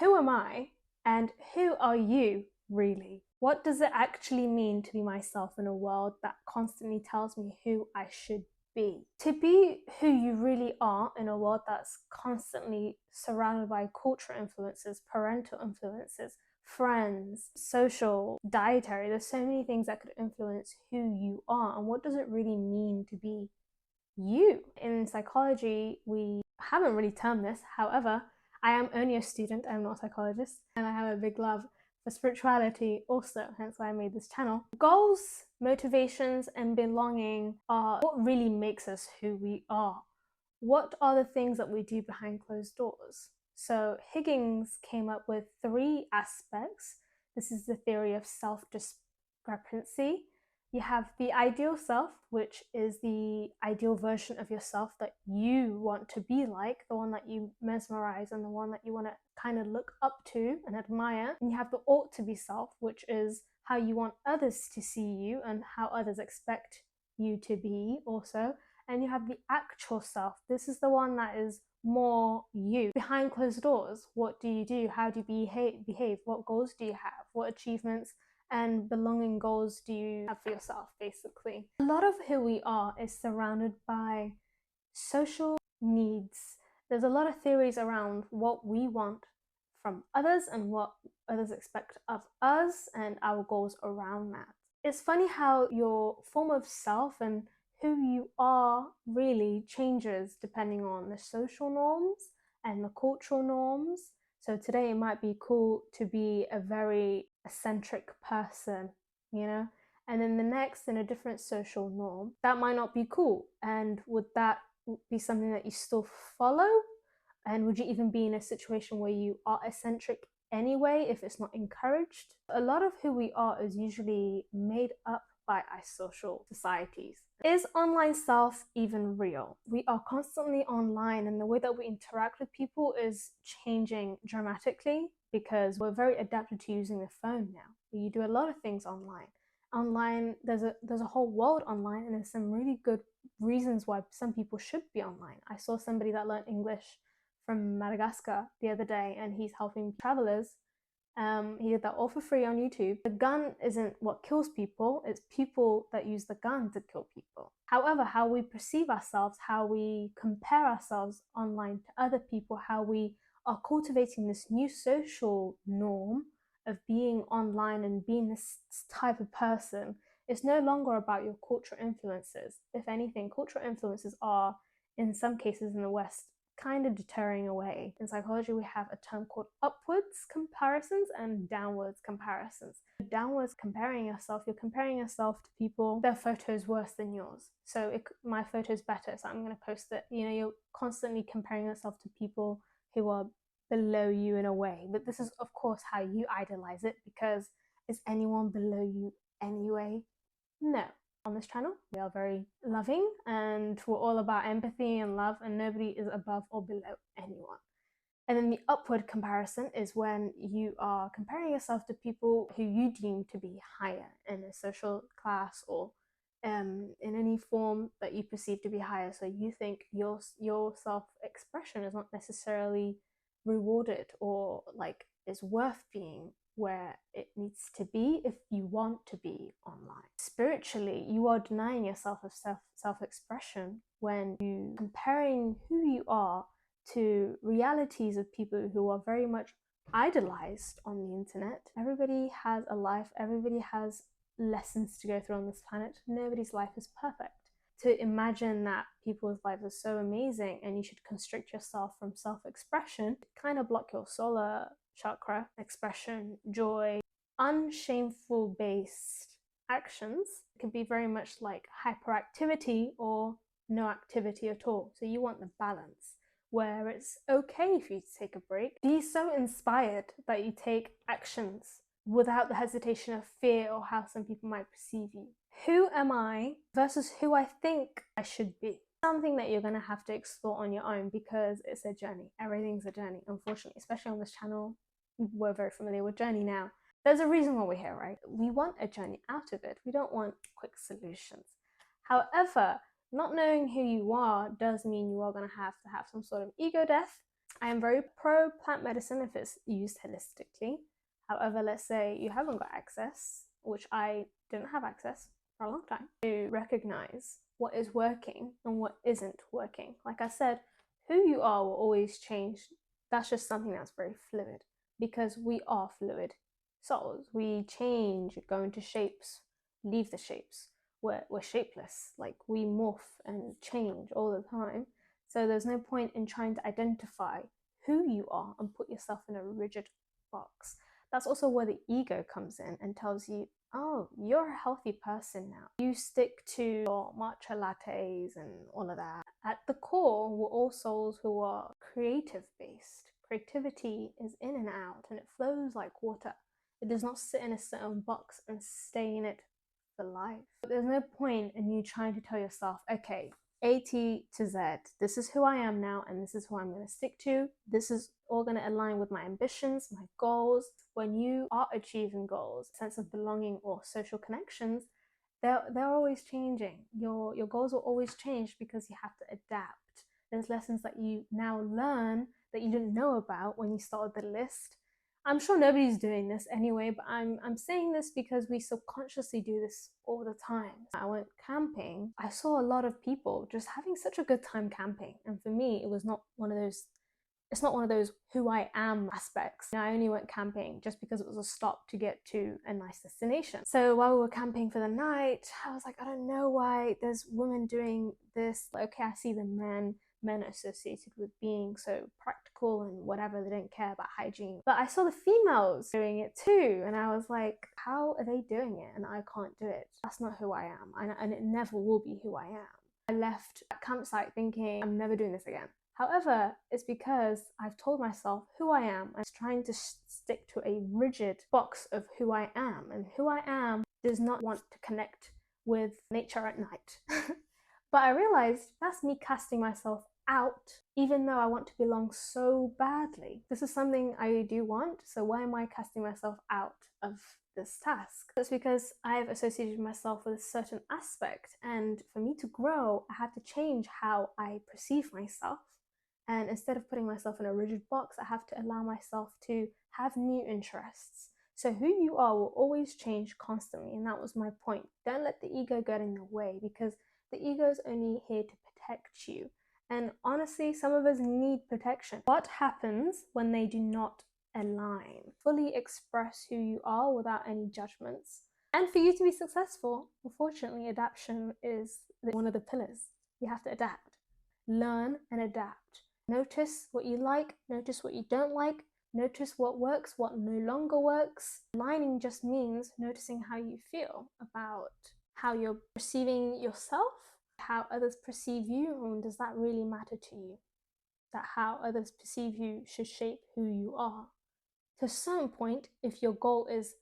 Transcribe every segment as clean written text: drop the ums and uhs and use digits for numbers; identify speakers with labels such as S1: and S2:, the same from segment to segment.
S1: Who am I and who are you really? What does it actually mean to be myself in a world that constantly tells me who I should be? To be who you really are in a world that's constantly surrounded by cultural influences, parental influences, friends, social, dietary, there's so many things that could influence who you are. And what does it really mean to be you? In psychology, we haven't really termed this. However, I am only a student, I'm not a psychologist, and I have a big love for spirituality also, hence why I made this channel. Goals, motivations, and belonging are what really makes us who we are. What are the things that we do behind closed doors? So Higgins came up with 3 aspects. This is the theory of self-discrepancy. You have the ideal self, which is the ideal version of yourself that you want to be like, the one that you mesmerize and the one that you want to kind of look up to and admire. And you have the ought to be self, which is how you want others to see you and how others expect you to be also. And you have the actual self. This is the one that is more you. Behind closed doors, what do you do? How do you behave? What goals do you have? What achievements and belonging goals do you have for yourself, basically? A lot of who we are is surrounded by social needs. There's a lot of theories around what we want from others and what others expect of us and our goals around that. It's funny how your form of self and who you are really changes depending on the social norms and the cultural norms. So today it might be cool to be a very eccentric person, you know? And then the next, in a different social norm, that might not be cool. And would that be something that you still follow? And would you even be in a situation where you are eccentric anyway if it's not encouraged? A lot of who we are is usually made up by our social societies. Is online self even real? We are constantly online, and the way that we interact with people is changing dramatically because we're very adapted to using the phone now. You do a lot of things online. Online, there's a whole world online, and there's some really good reasons why some people should be online. I saw somebody that learned English from Madagascar the other day, and he's helping travelers. He did that all for free on YouTube. The gun isn't what kills people, it's people that use the gun to kill people. However, how we perceive ourselves, how we compare ourselves online to other people, how we are cultivating this new social norm of being online and being this type of person, it's no longer about your cultural influences. If anything, cultural influences are, in some cases in the West, kind of deterring away. In psychology, we have a term called upwards comparisons and downwards comparisons. Downwards comparing yourself, you're comparing yourself to people, their photo's worse than yours. So my photo's better, so I'm going to post it. You know, you're constantly comparing yourself to people who are below you in a way. But this is, of course, how you idolize it, because is anyone below you anyway? No. On this channel, we are very loving and we're all about empathy and love, and nobody is above or below anyone. And then the upward comparison is when you are comparing yourself to people who you deem to be higher in a social class or in any form that you perceive to be higher. So you think your self-expression is not necessarily rewarded or like is worth being where it needs to be if you want to be online. Spiritually, you are denying yourself of self-expression when you comparing who you are to realities of people who are very much idolized on the internet. Everybody has a life, everybody has lessons to go through on this planet. Nobody's life is perfect. To imagine that people's lives are so amazing and you should constrict yourself from self-expression, kind of block your solar chakra expression, joy, unshameful based actions can be very much like hyperactivity or no activity at all. So you want the balance where it's okay for you to take a break. Be so inspired that you take actions without the hesitation of fear or how some people might perceive you. Who am I versus who I think I should be? Something that you're going to have to explore on your own because it's a journey. Everything's a journey, unfortunately, especially on this channel. We're very familiar with journey now. There's a reason why we're here, right? We want a journey out of it. We don't want quick solutions. However, not knowing who you are does mean you are going to have some sort of ego death I am very pro plant medicine if it's used holistically. However, let's say you haven't got access, which I didn't have access for a long time, to recognize what is working and what isn't working. Like I said, who you are will always change. That's just something that's very fluid because we are fluid souls. We change, go into shapes, leave the shapes. We're shapeless. Like we morph and change all the time. So there's no point in trying to identify who you are and put yourself in a rigid box. That's also where the ego comes in and tells you, oh, you're a healthy person now. You stick to your matcha lattes and all of that. At the core, we're all souls who are creative based. Creativity is in and out and it flows like water. It does not sit in a certain box and stay in it for life. But there's no point in you trying to tell yourself, okay, A-T to Z, this is who I am now and this is who I'm going to stick to. This is all going to align with my ambitions, my goals. When you are achieving goals, sense of belonging or social connections, they're always changing. Your goals will always change because you have to adapt. There's lessons that you now learn that you didn't know about when you started the list. I'm sure nobody's doing this anyway, but I'm saying this because we subconsciously do this all the time. I went camping. I saw a lot of people just having such a good time camping. And for me, it's not one of those who I am aspects. I only went camping just because it was a stop to get to a nice destination. So while we were camping for the night, I was like, I don't know why there's women doing this. Okay, I see the men associated with being so practical and whatever, they don't care about hygiene, but I saw the females doing it too, and I was like, how are they doing it and I can't do it? That's not who I am, and it never will be who I am. I left that campsite thinking I'm never doing this again. However, it's because I've told myself who I am. I'm trying to stick to a rigid box of who I am, and who I am does not want to connect with nature at night. But I realized that's me casting myself out, even though I want to belong so badly. This is something I do want, so why am I casting myself out of this task? That's because I've associated myself with a certain aspect, and for me to grow, I had to change how I perceive myself. And instead of putting myself in a rigid box, I have to allow myself to have new interests. So who you are will always change constantly, and that was my point. Don't let the ego get in the way, because the ego is only here to protect you. And honestly, some of us need protection. What happens when they do not align? Fully express who you are without any judgments. And for you to be successful, unfortunately, adaptation is one of the pillars. You have to adapt. Learn and adapt. Notice what you like, notice what you don't like, notice what works, what no longer works. Aligning just means noticing how you feel about how you're perceiving yourself, how others perceive you, and does that really matter to you? That how others perceive you should shape who you are. To a certain point, if your goal is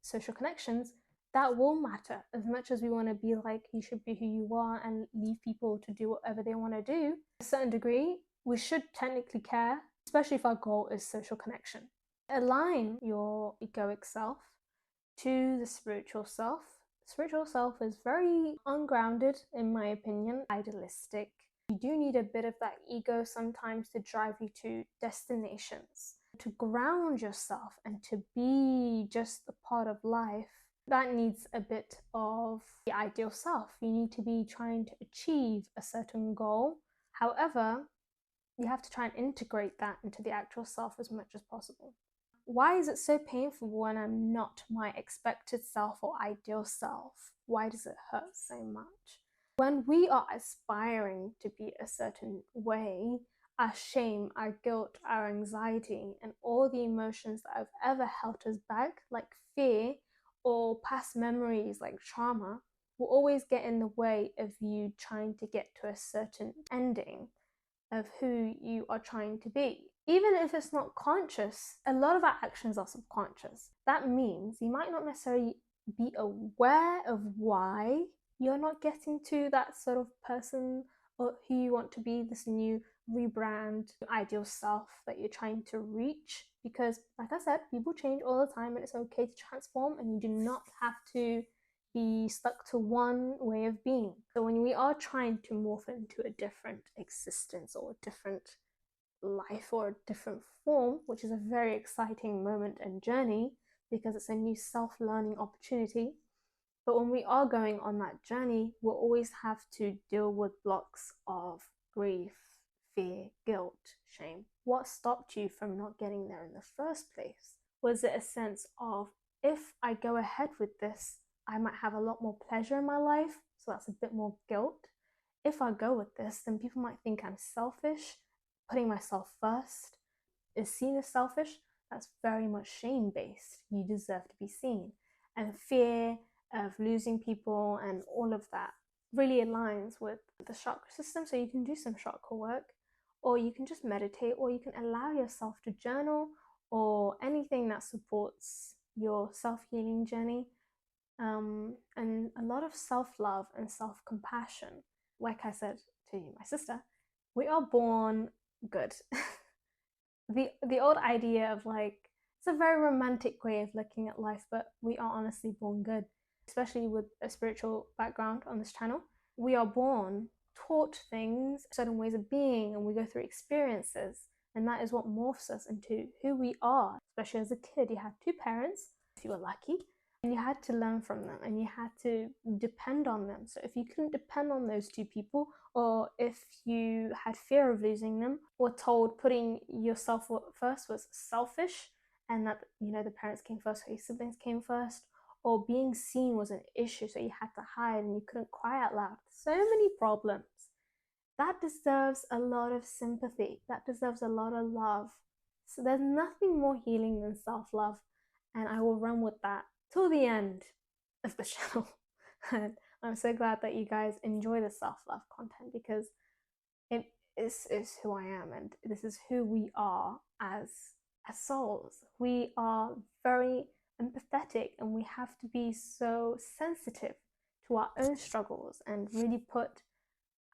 S1: social connections, that will matter. As much as we want to be like, you should be who you are and leave people to do whatever they want to do, to a certain degree, we should technically care, especially if our goal is social connection. Align your egoic self to the spiritual self. Spiritual self is very ungrounded, in my opinion, idealistic. You do need a bit of that ego sometimes to drive you to destinations. To ground yourself and to be just a part of life, that needs a bit of the ideal self. You need to be trying to achieve a certain goal. However, you have to try and integrate that into the actual self as much as possible. Why is it so painful when I'm not my expected self or ideal self? Why does it hurt so much? When we are aspiring to be a certain way, our shame, our guilt, our anxiety, and all the emotions that have ever held us back, like fear or past memories like trauma, will always get in the way of you trying to get to a certain ending of who you are trying to be. Even if it's not conscious, a lot of our actions are subconscious. That means you might not necessarily be aware of why you're not getting to that sort of person or who you want to be, this new rebrand, ideal self that you're trying to reach. Because, like I said, people change all the time and it's okay to transform, and you do not have to be stuck to one way of being. So when we are trying to morph into a different existence or a different life or a different form, which is a very exciting moment and journey because it's a new self-learning opportunity. But when we are going on that journey, we'll always have to deal with blocks of grief, fear, guilt, shame. What stopped you from not getting there in the first place? Was it a sense of, if I go ahead with this, I might have a lot more pleasure in my life, so that's a bit more guilt. If I go with this, then people might think I'm selfish, putting myself first is seen as selfish. That's very much shame based. You deserve to be seen. And fear of losing people and all of that really aligns with the chakra system. So you can do some chakra work, or you can just meditate, or you can allow yourself to journal, or anything that supports your self-healing journey. And a lot of self-love and self-compassion. Like I said to my sister, we are born good. The old idea of like, it's a very romantic way of looking at life, but we are honestly born good, especially with a spiritual background on this channel. We are born taught things, certain ways of being, and we go through experiences, and that is what morphs us into who we are. Especially as a kid, you had two parents if you were lucky, and you had to learn from them, and you had to depend on them. So if you couldn't depend on those two people, or if you had fear of losing them, or told putting yourself first was selfish, and that, you know, the parents came first or your siblings came first, or being seen was an issue, so you had to hide and you couldn't cry out loud. So many problems. That deserves a lot of sympathy. That deserves a lot of love. So there's nothing more healing than self-love, and I will run with that till the end of the channel. And I'm so glad that you guys enjoy the self-love content, because it is who I am, and this is who we are as souls. We are very empathetic, and we have to be so sensitive to our own struggles and really put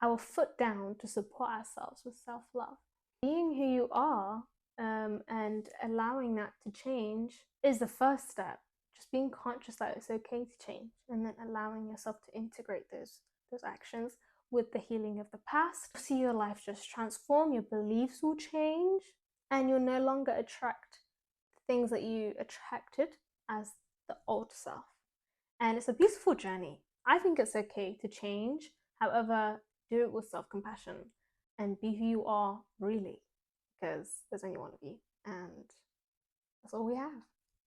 S1: our foot down to support ourselves with self-love. Being who you are, and allowing that to change is the first step. Just being conscious that it's okay to change, and then allowing yourself to integrate those actions with the healing of the past. See your life just transform, your beliefs will change, and you'll no longer attract things that you attracted as the old self. And it's a beautiful journey. I think it's okay to change. However, do it with self-compassion and be who you are really, because there's only one of you, and that's all we have.